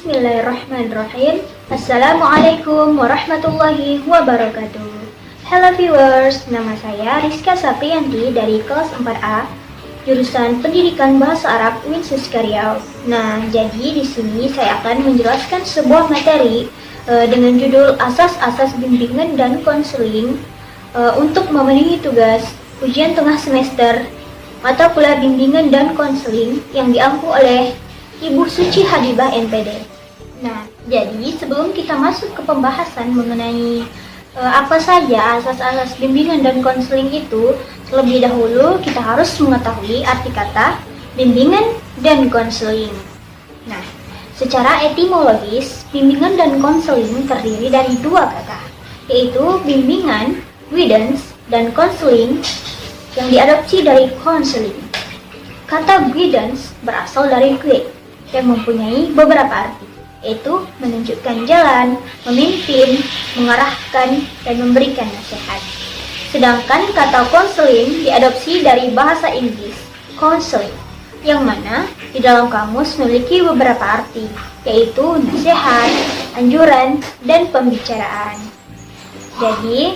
Bismillahirrahmanirrahim. Assalamualaikum warahmatullahi wabarakatuh. Hello viewers, nama saya Rizka Sapriyanti dari kelas 4A, jurusan Pendidikan Bahasa Arab Winsus Riau. Nah, jadi di sini saya akan menjelaskan sebuah materi dengan judul Asas-asas bimbingan dan konseling untuk memenuhi tugas ujian tengah semester mata kuliah bimbingan dan konseling yang diampu oleh Ibu Suci Hadibah MPD. Nah, jadi sebelum kita masuk ke pembahasan mengenai apa saja asas-asas bimbingan dan konseling itu, terlebih dahulu kita harus mengetahui arti kata bimbingan dan konseling. Nah, secara etimologis, bimbingan dan konseling terdiri dari dua kata, yaitu bimbingan, guidance, dan konseling yang diadopsi dari konseling. Kata guidance berasal dari guide yang mempunyai beberapa arti, yaitu menunjukkan jalan, memimpin, mengarahkan, dan memberikan nasihat. Sedangkan kata konseling diadopsi dari bahasa Inggris, counseling, yang mana di dalam kamus memiliki beberapa arti, yaitu nasihat, anjuran, dan pembicaraan. Jadi,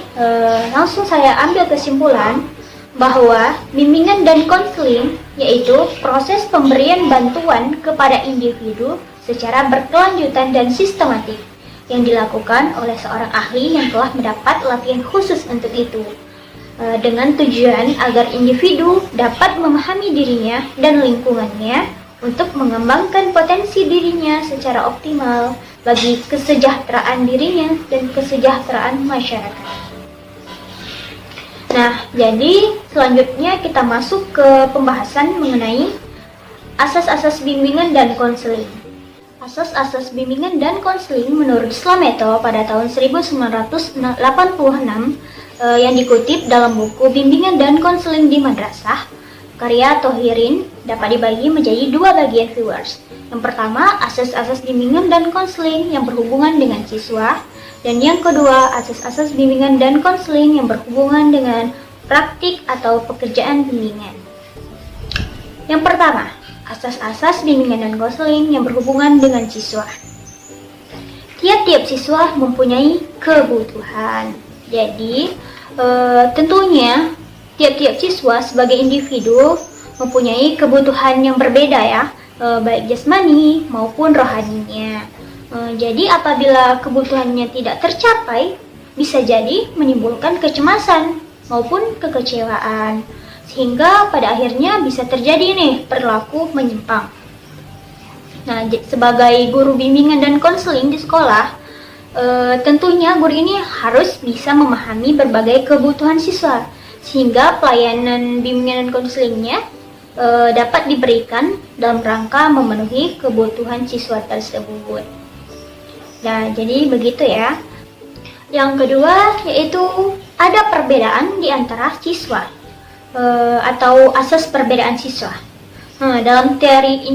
langsung saya ambil kesimpulan bahwa bimbingan dan konseling yaitu proses pemberian bantuan kepada individu secara berkelanjutan dan sistematik yang dilakukan oleh seorang ahli yang telah mendapat latihan khusus untuk itu, dengan tujuan agar individu dapat memahami dirinya dan lingkungannya untuk mengembangkan potensi dirinya secara optimal bagi kesejahteraan dirinya dan kesejahteraan masyarakat. Nah, jadi selanjutnya kita masuk ke pembahasan mengenai asas-asas bimbingan dan konseling. Asas-asas bimbingan dan konseling menurut Slameto pada tahun 1986 yang dikutip dalam buku Bimbingan dan Konseling di Madrasah karya Thohirin dapat dibagi menjadi dua bagian viewers. Yang pertama, asas-asas bimbingan dan konseling yang berhubungan dengan siswa. Dan yang kedua, asas-asas bimbingan dan konseling yang berhubungan dengan praktik atau pekerjaan bimbingan. Yang pertama, asas-asas bimbingan dan konseling yang berhubungan dengan siswa. Tiap-tiap siswa mempunyai kebutuhan. Jadi, tentunya tiap-tiap siswa sebagai individu mempunyai kebutuhan yang berbeda ya, baik jasmani maupun rohaninya. Jadi apabila kebutuhannya tidak tercapai, bisa jadi menimbulkan kecemasan maupun kekecewaan, sehingga pada akhirnya bisa terjadi nih perilaku menyimpang. Nah, sebagai guru bimbingan dan konseling di sekolah, tentunya guru ini harus bisa memahami berbagai kebutuhan siswa, sehingga pelayanan bimbingan dan konselingnya dapat diberikan dalam rangka memenuhi kebutuhan siswa tersebut. Nah, jadi begitu ya. Yang kedua yaitu ada perbedaan di antara siswa atau asas perbedaan siswa. Dalam teori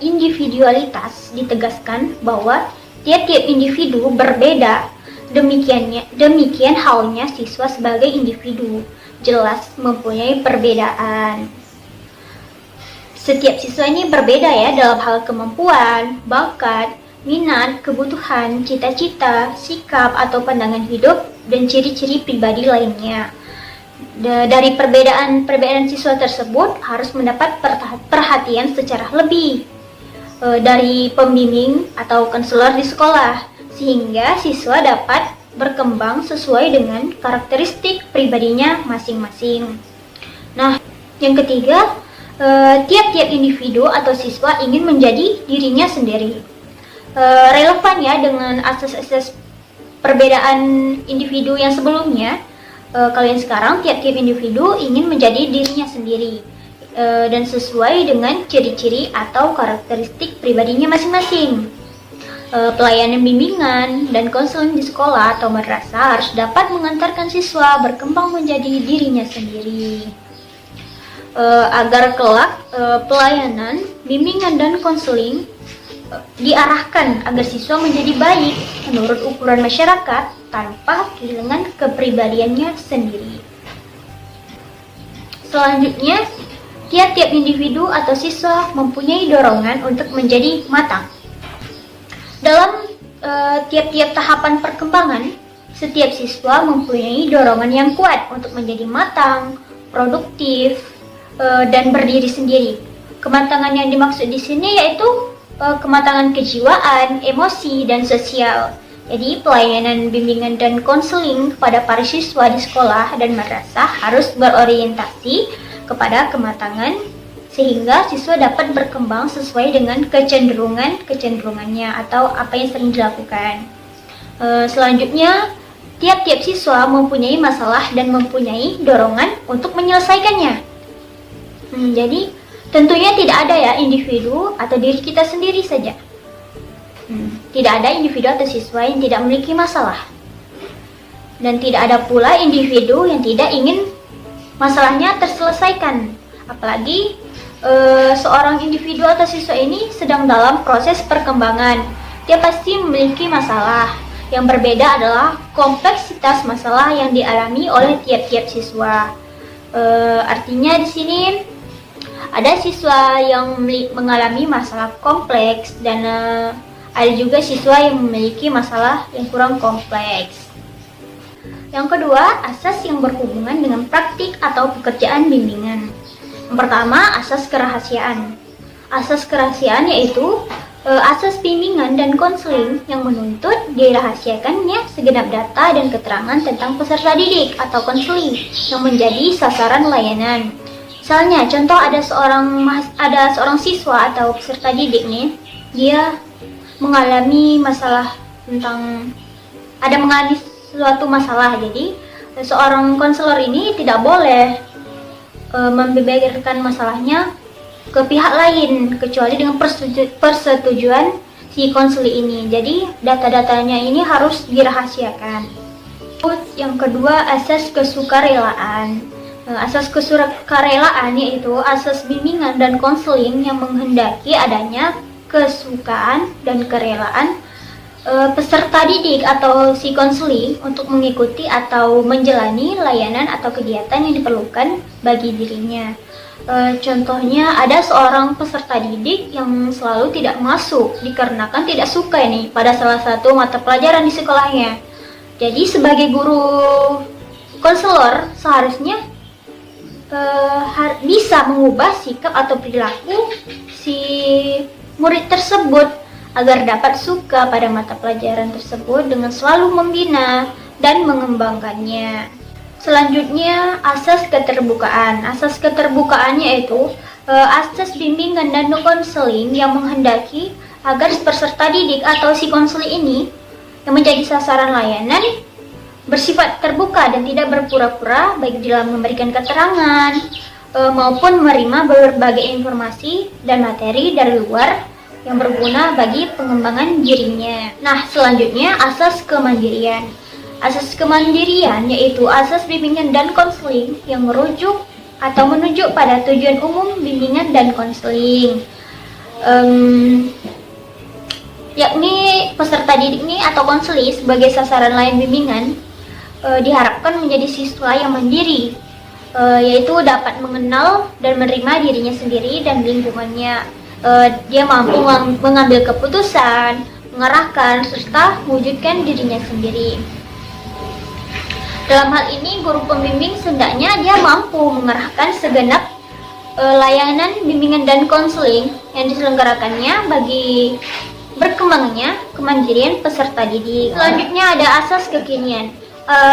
individualitas ditegaskan bahwa tiap-tiap individu berbeda. Demikian halnya siswa sebagai individu jelas mempunyai perbedaan. Setiap siswa ini berbeda ya dalam hal kemampuan, bakat, minat, kebutuhan, cita-cita, sikap atau pandangan hidup, dan ciri-ciri pribadi lainnya. Dari perbedaan siswa tersebut harus mendapat perhatian secara lebih dari pembimbing atau konselor di sekolah, sehingga siswa dapat berkembang sesuai dengan karakteristik pribadinya masing-masing. Nah, yang ketiga, tiap-tiap individu atau siswa ingin menjadi dirinya sendiri. Relevan ya dengan asas-asas perbedaan individu yang sebelumnya. Kalian sekarang tiap-tiap individu ingin menjadi dirinya sendiri dan sesuai dengan ciri-ciri atau karakteristik pribadinya masing-masing. Pelayanan bimbingan dan konseling di sekolah atau madrasah harus dapat mengantarkan siswa berkembang menjadi dirinya sendiri. Agar kelak pelayanan bimbingan dan konseling diarahkan agar siswa menjadi baik menurut ukuran masyarakat tanpa kehilangan kepribadiannya sendiri. Selanjutnya, tiap-tiap individu atau siswa mempunyai dorongan untuk menjadi matang. tiap-tiap tahapan perkembangan, setiap siswa mempunyai dorongan yang kuat untuk menjadi matang, produktif, dan berdiri sendiri. Kematangan yang dimaksud di sini yaitu kematangan kejiwaan, emosi, dan sosial. Jadi pelayanan bimbingan dan konseling kepada para siswa di sekolah dan madrasah harus berorientasi kepada kematangan sehingga siswa dapat berkembang sesuai dengan kecenderungannya atau apa yang sering dilakukan. Selanjutnya, tiap-tiap siswa mempunyai masalah dan mempunyai dorongan untuk menyelesaikannya. Jadi tentunya tidak ada ya individu atau diri kita sendiri saja. Tidak ada individu atau siswa yang tidak memiliki masalah. Dan tidak ada pula individu yang tidak ingin masalahnya terselesaikan. Apalagi seorang individu atau siswa ini sedang dalam proses perkembangan. Dia pasti memiliki masalah. Yang berbeda adalah kompleksitas masalah yang dialami oleh tiap-tiap siswa. Artinya di sini ada siswa yang mengalami masalah kompleks dan ada juga siswa yang memiliki masalah yang kurang kompleks. Yang kedua, asas yang berhubungan dengan praktik atau pekerjaan bimbingan. Yang pertama, asas kerahasiaan. Asas kerahasiaan yaitu asas bimbingan dan konseling yang menuntut dirahasiakannya segenap data dan keterangan tentang peserta didik atau konseling yang menjadi sasaran layanan. Misalnya, contoh ada seorang siswa atau peserta didik nih, dia mengalami suatu masalah. Jadi, seorang konselor ini tidak boleh membeberkan masalahnya ke pihak lain kecuali dengan persetujuan si konselor ini. Jadi data-datanya ini harus dirahasiakan. Yang kedua, asas kesukarelaan. Asas kesukarelaan yaitu asas bimbingan dan konseling yang menghendaki adanya kesukaan dan kerelaan peserta didik atau si konseli untuk mengikuti atau menjalani layanan atau kegiatan yang diperlukan bagi dirinya. Contohnya ada seorang peserta didik yang selalu tidak masuk dikarenakan tidak suka ini pada salah satu mata pelajaran di sekolahnya. Jadi sebagai guru konselor seharusnya bisa mengubah sikap atau perilaku si murid tersebut agar dapat suka pada mata pelajaran tersebut dengan selalu membina dan mengembangkannya. Selanjutnya, asas keterbukaan. Asas keterbukaan yaitu asas bimbingan dan konseling yang menghendaki agar peserta didik atau si konseling ini yang menjadi sasaran layanan bersifat terbuka dan tidak berpura-pura baik dalam memberikan keterangan maupun menerima berbagai informasi dan materi dari luar yang berguna bagi pengembangan dirinya. Nah, selanjutnya asas kemandirian. Asas kemandirian yaitu asas bimbingan dan konseling yang merujuk atau menunjuk pada tujuan umum bimbingan dan konseling. Yakni peserta didik ini atau konseli sebagai sasaran layan bimbingan diharapkan menjadi siswa yang mandiri, yaitu dapat mengenal dan menerima dirinya sendiri dan lingkungannya. Dia mampu mengambil keputusan, mengarahkan, serta mewujudkan dirinya sendiri. Dalam hal ini, guru pembimbing hendaknya dia mampu mengarahkan segenap layanan bimbingan dan konseling yang diselenggarakannya bagi berkembangnya kemandirian peserta didik. Selanjutnya ada asas kekinian.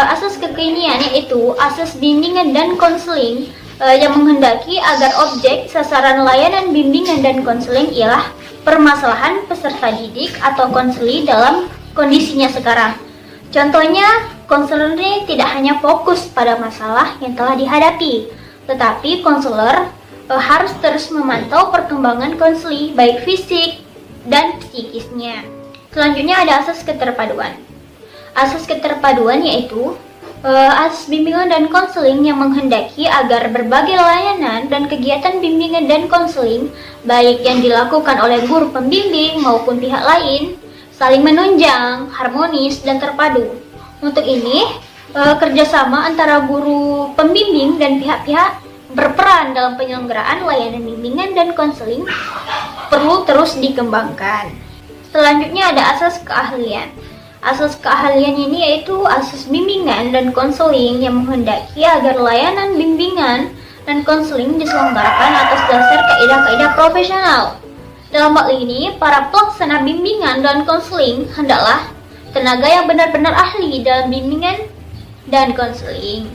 Asas kekinian yaitu asas bimbingan dan konseling yang menghendaki agar objek sasaran layanan bimbingan dan konseling ialah permasalahan peserta didik atau konseli dalam kondisinya sekarang. Contohnya, konselor ini tidak hanya fokus pada masalah yang telah dihadapi, tetapi konselor harus terus memantau perkembangan konseli baik fisik dan psikisnya. Selanjutnya ada asas keterpaduan. Asas keterpaduan yaitu asas bimbingan dan konseling yang menghendaki agar berbagai layanan dan kegiatan bimbingan dan konseling baik yang dilakukan oleh guru pembimbing maupun pihak lain saling menunjang, harmonis, dan terpadu. Untuk ini, kerjasama antara guru pembimbing dan pihak-pihak berperan dalam penyelenggaraan layanan bimbingan dan konseling perlu terus dikembangkan. Selanjutnya ada asas keahlian. Asas keahlian ini yaitu asas bimbingan dan konseling yang menghendaki agar layanan bimbingan dan konseling diselenggarakan atas dasar kaidah-kaidah profesional. Dalam hal ini, para pelaksana bimbingan dan konseling hendaklah tenaga yang benar-benar ahli dalam bimbingan dan konseling.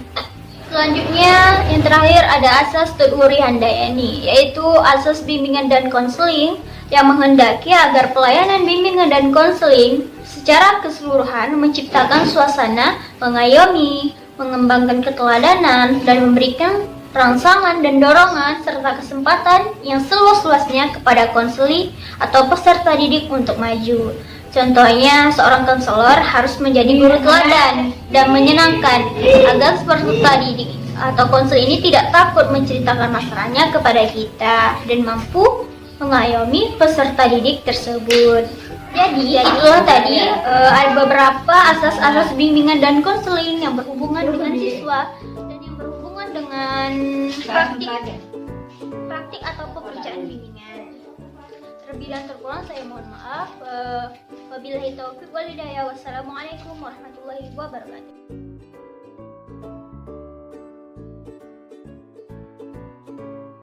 Selanjutnya, yang terakhir ada asas Tadwuri Handayani, yaitu asas bimbingan dan konseling yang menghendaki agar pelayanan bimbingan dan konseling secara keseluruhan menciptakan suasana mengayomi, mengembangkan keteladanan, dan memberikan rangsangan dan dorongan serta kesempatan yang seluas-luasnya kepada konseli atau peserta didik untuk maju. Contohnya, seorang konselor harus menjadi guru teladan dan menyenangkan agar peserta didik atau konselor ini tidak takut menceritakan masalahnya kepada kita dan mampu mengayomi peserta didik tersebut. Jadi, itulah tadi ada beberapa asas-asas bimbingan dan konseling yang berhubungan dengan siswa dan yang berhubungan dengan praktik atau pekerjaan bimbingan. Terlebih dan terkurang saya mohon maaf. Wabillahi taufiq wal hidayah. Wassalamualaikum warahmatullahi wabarakatuh.